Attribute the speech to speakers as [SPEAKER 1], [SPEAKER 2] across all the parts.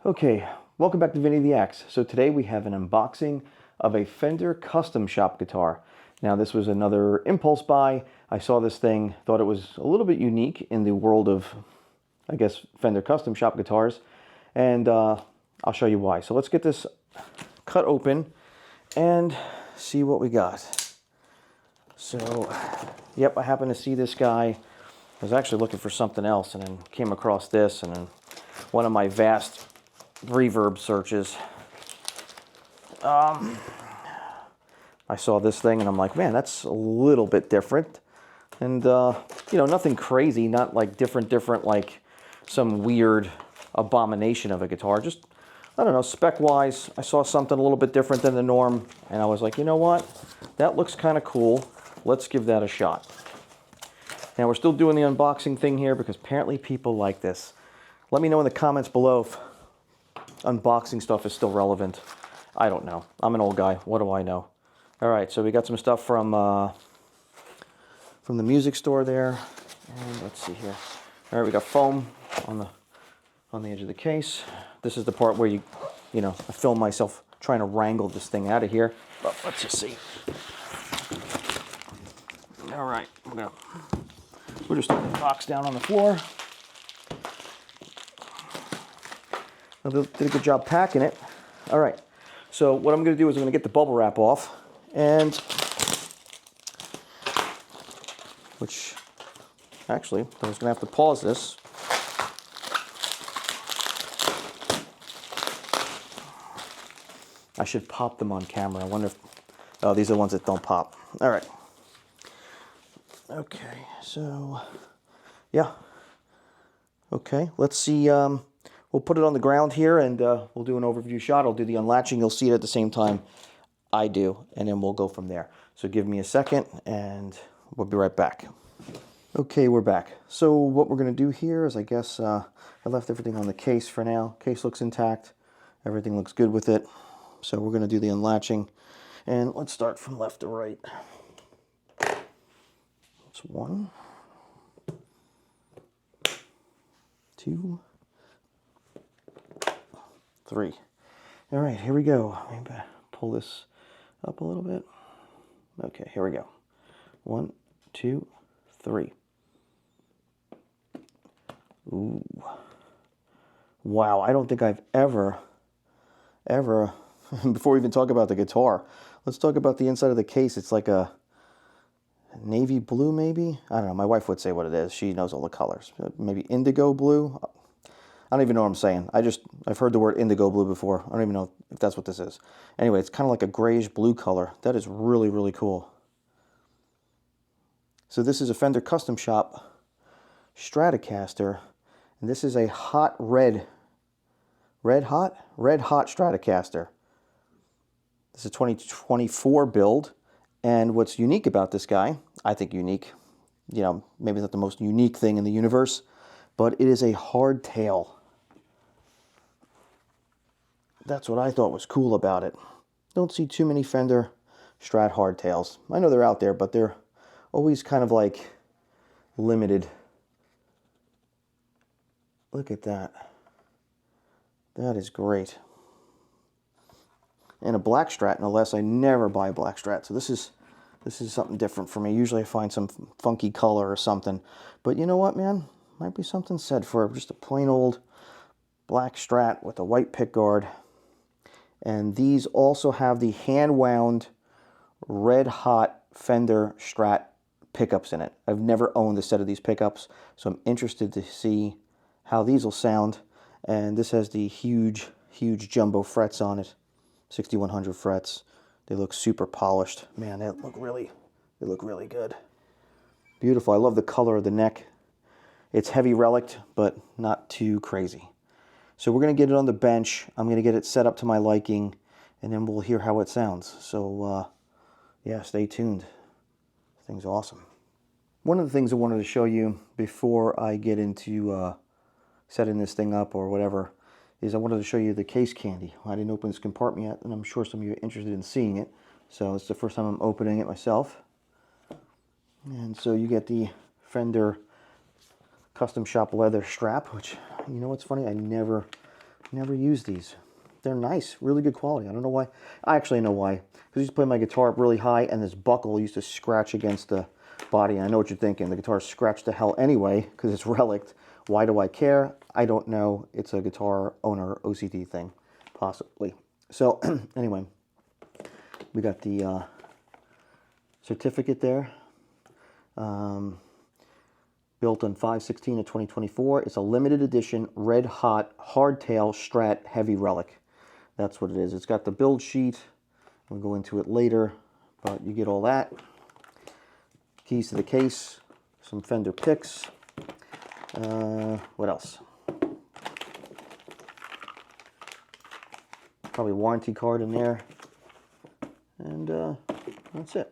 [SPEAKER 1] Okay, welcome back to Vinny the Axe. So today we have an unboxing of a Fender custom shop guitar. Now this was another impulse buy. I saw this thing, thought it was a little bit unique in the world of, I guess, Fender custom shop guitars, and I'll show you why. So let's get this cut open and see what we got. So, yep, I happened to see this guy. I was actually looking for something else and then came across this, and then one of my vast reverb searches, I saw this thing and I'm like, man, that's a little bit different. And, you know, nothing crazy, not like different, like some weird abomination of a guitar. Just, I don't know, spec-wise, I saw something a little bit different than the norm. And I was like, you know what? That looks kind of cool. Let's give that a shot. Now, we're still doing the unboxing thing here because apparently people like this. Let me know in the comments below if unboxing stuff is still relevant. I don't know. I'm an old guy. What do I know? All right, so we got some stuff from the music store there. And let's see here. All right, we got foam on the edge of the case. This is the part where you know, I film myself trying to wrangle this thing out of here. But let's just see. All right, we're just putting the box down on the floor. They did a good job packing it. All right, so what I'm going to do is I'm going to get the bubble wrap off, and which actually I was going to have to pause this. I should pop them on camera. I wonder if, oh, these are the ones that don't pop. All right. Okay, so yeah. Okay, let's see. We'll put it on the ground here and we'll do an overview shot. I'll do the unlatching. You'll see it at the same time I do, and then we'll go from there. So give me a second and we'll be right back. Okay, we're back. So what we're going to do here is, I guess, I left everything on the case for now. Case looks intact. Everything looks good with it. So we're going to do the unlatching. And let's start from left to right. That's 1, 2, 3. All right, here we go. Maybe pull this up a little bit. Okay, here we go. 1, 2, 3. Ooh. Wow, I don't think I've ever, before we even talk about the guitar, let's talk about the inside of the case. It's like a navy blue, maybe? I don't know. My wife would say what it is. She knows all the colors. Maybe indigo blue? I don't even know what I'm saying. I've heard the word indigo blue before. I don't even know if that's what this is. Anyway, it's kind of like a grayish blue color. That is really, really cool. So this is a Fender Custom Shop Stratocaster, and this is a hot red hot Stratocaster. This is a 2024 build, and what's unique about this guy, I think unique, you know, maybe not the most unique thing in the universe, but it is a hardtail. That's what I thought was cool about it. Don't see too many Fender Strat hardtails. I know they're out there, but they're always kind of like limited. Look at that. That is great. And a black Strat, no less. I never buy a black Strat, so this is something different for me. Usually I find some funky color or something. But you know what, man? Might be something said for just a plain old black Strat with a white pickguard. And these also have the hand-wound red hot Fender Strat pickups in it. I've never owned a set of these pickups, so I'm interested to see how these will sound. And this has the huge jumbo frets on it, 6100 frets. They look super polished. Man, they look really good. Beautiful. I love the color of the neck. It's heavy relic, but not too crazy. So we're going to get it on the bench. I'm going to get it set up to my liking, and then we'll hear how it sounds. So, yeah, stay tuned. This thing's awesome. One of the things I wanted to show you before I get into setting this thing up or whatever is I wanted to show you the case candy. I didn't open this compartment yet, and I'm sure some of you are interested in seeing it. So it's the first time I'm opening it myself. And so you get the Fender Custom Shop leather strap, which, you know what's funny? I never Never used these. They're nice, really good quality. I don't know why. I actually know why. Because I used to play my guitar up really high, and this buckle used to scratch against the body. I know what you're thinking. The guitar scratched to hell anyway because it's relic. Why do I care? I don't know. It's a guitar owner OCD thing, possibly. So anyway, we got the certificate there. Built on 5/16 of 2024. It's a limited edition red hot hardtail Strat heavy relic. That's what it is. It's got the build sheet. We'll go into it later, but you get all that. Keys to the case, some Fender picks. What else? Probably a warranty card in there. And that's it.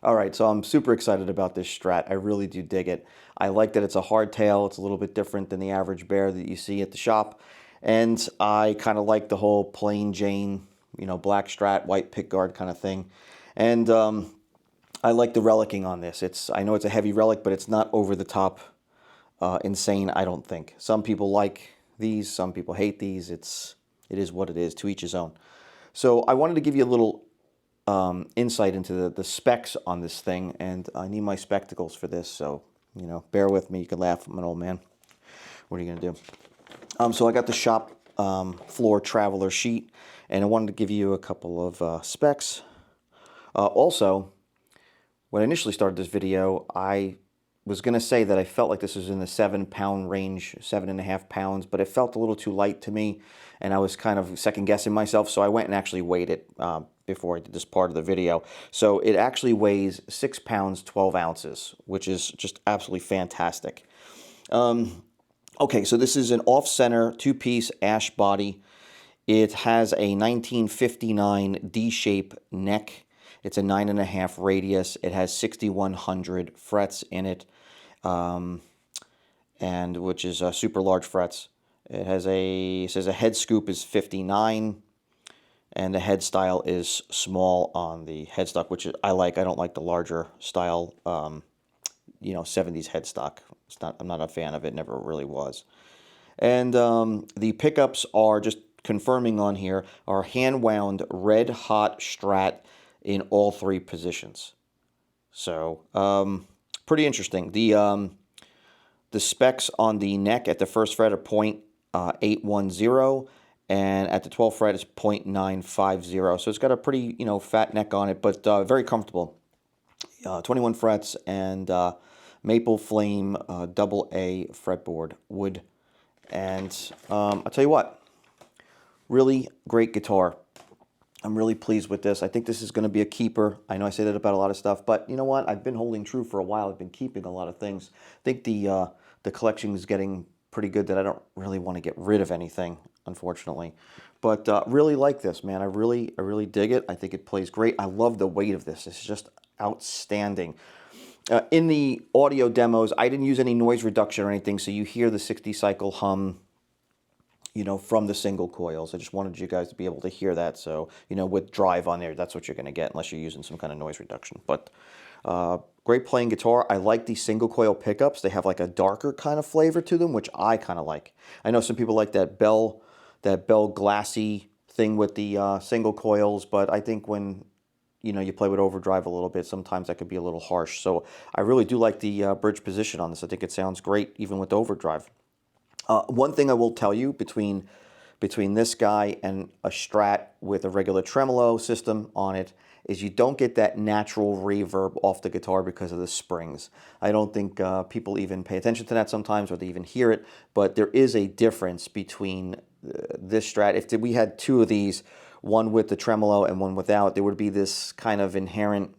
[SPEAKER 1] All right, so I'm super excited about this Strat. I really do dig it. I like that it's a hardtail. It's a little bit different than the average bear that you see at the shop. And I kind of like the whole plain Jane, you know, black Strat, white pickguard kind of thing. And I like the relicing on this. I know it's a heavy relic, but it's not over the top insane, I don't think. Some people like these, some people hate these. It is what it is, to each his own. So I wanted to give you a little insight into the specs on this thing, and I need my spectacles for this, so, you know, bear with me. You can laugh, I'm an old man. What are you going to do? So I got the shop floor traveler sheet, and I wanted to give you a couple of specs. Also, when I initially started this video, I was going to say that I felt like this was in the 7-pound range, 7.5 pounds, but it felt a little too light to me, and I was kind of second-guessing myself, so I went and actually weighed it before I did this part of the video. So it actually weighs 6 pounds, 12 ounces, which is just absolutely fantastic. Okay, so this is an off-center, two-piece ash body. It has a 1959 D-shape neck. It's a 9.5 radius. It has 6,100 frets in it, and which is super large frets. It has it says a head scoop is 59, and the head style is small on the headstock, which I like. I don't like the larger style, 70s headstock. I'm not a fan of it. Never really was. And the pickups are, just confirming on here, are hand-wound red hot Strat in all 3 positions. So pretty interesting. The specs on the neck at the first fret are .810, and at the 12th fret is .950. So it's got a pretty fat neck on it, but very comfortable. 21 frets and maple flame AA fretboard wood. And I'll tell you what, really great guitar. I'm really pleased with this. I think this is going to be a keeper. I know I say that about a lot of stuff, but you know what? I've been holding true for a while. I've been keeping a lot of things. I think the collection is getting pretty good that I don't really want to get rid of anything, unfortunately. But really like this, man. I really dig it. I think it plays great. I love the weight of this. It's just outstanding. In the audio demos, I didn't use any noise reduction or anything, so you hear the 60-cycle hum, from the single coils. I just wanted you guys to be able to hear that. So, with drive on there, that's what you're going to get unless you're using some kind of noise reduction. But great playing guitar. I like these single coil pickups. They have like a darker kind of flavor to them, which I kind of like. I know some people like that bell glassy thing with the single coils, but I think when you play with overdrive a little bit, sometimes that could be a little harsh. So I really do like the bridge position on this. I think it sounds great even with overdrive. One thing I will tell you, between this guy and a Strat with a regular tremolo system on it, is you don't get that natural reverb off the guitar because of the springs. I don't think people even pay attention to that sometimes, or they even hear it, but there is a difference between this Strat. If we had 2 of these, one with the tremolo and one without, there would be this kind of inherent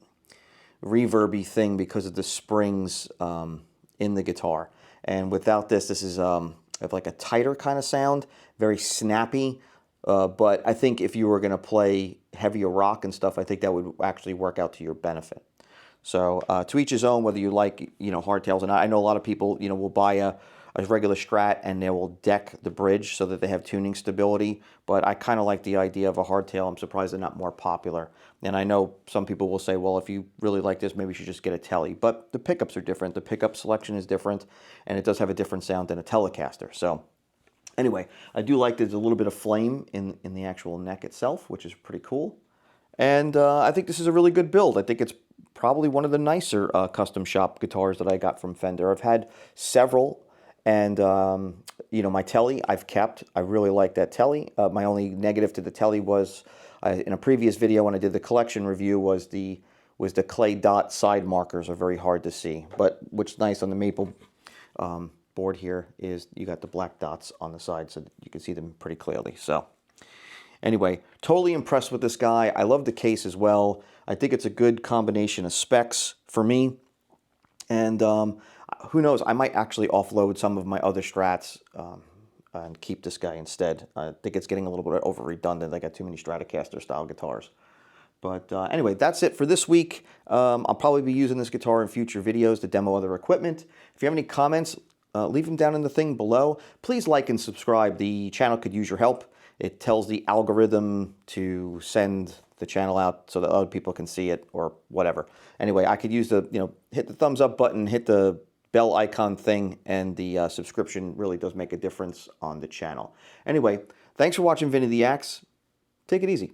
[SPEAKER 1] reverby thing because of the springs in the guitar. And without this is like a tighter kind of sound, very snappy. But I think if you were going to play heavier rock and stuff, I think that would actually work out to your benefit. So to each his own, whether you like hardtails. And I know a lot of people will buy a regular Strat and they will deck the bridge so that they have tuning stability. But I kind of like the idea of a hardtail. I'm surprised they're not more popular. And I know some people will say, well, if you really like this, maybe you should just get a Telly. But the pickups are different. The pickup selection is different, and it does have a different sound than a Telecaster. So anyway, I do like there's a little bit of flame in the actual neck itself, which is pretty cool. And I think this is a really good build. I think it's probably one of the nicer custom shop guitars that I got from Fender. I've had several. And, my Telly I've kept. I really like that Telly. My only negative to the Telly was, in a previous video when I did the collection review, was the clay dot side markers are very hard to see. But what's nice on the maple board here is you got the black dots on the side so that you can see them pretty clearly. So anyway, totally impressed with this guy. I love the case as well. I think it's a good combination of specs for me. And who knows, I might actually offload some of my other Strats and keep this guy instead. I think it's getting a little bit over redundant. I got too many Stratocaster style guitars. But anyway, that's it for this week. I'll probably be using this guitar in future videos to demo other equipment. If you have any comments, leave them down in the thing below. Please like and subscribe. The channel could use your help. It tells the algorithm to send the channel out so that other people can see it or whatever. Anyway, I could use the, hit the thumbs up button, hit the bell icon thing, and the subscription really does make a difference on the channel. Anyway, thanks for watching Vinny the Axe. Take it easy.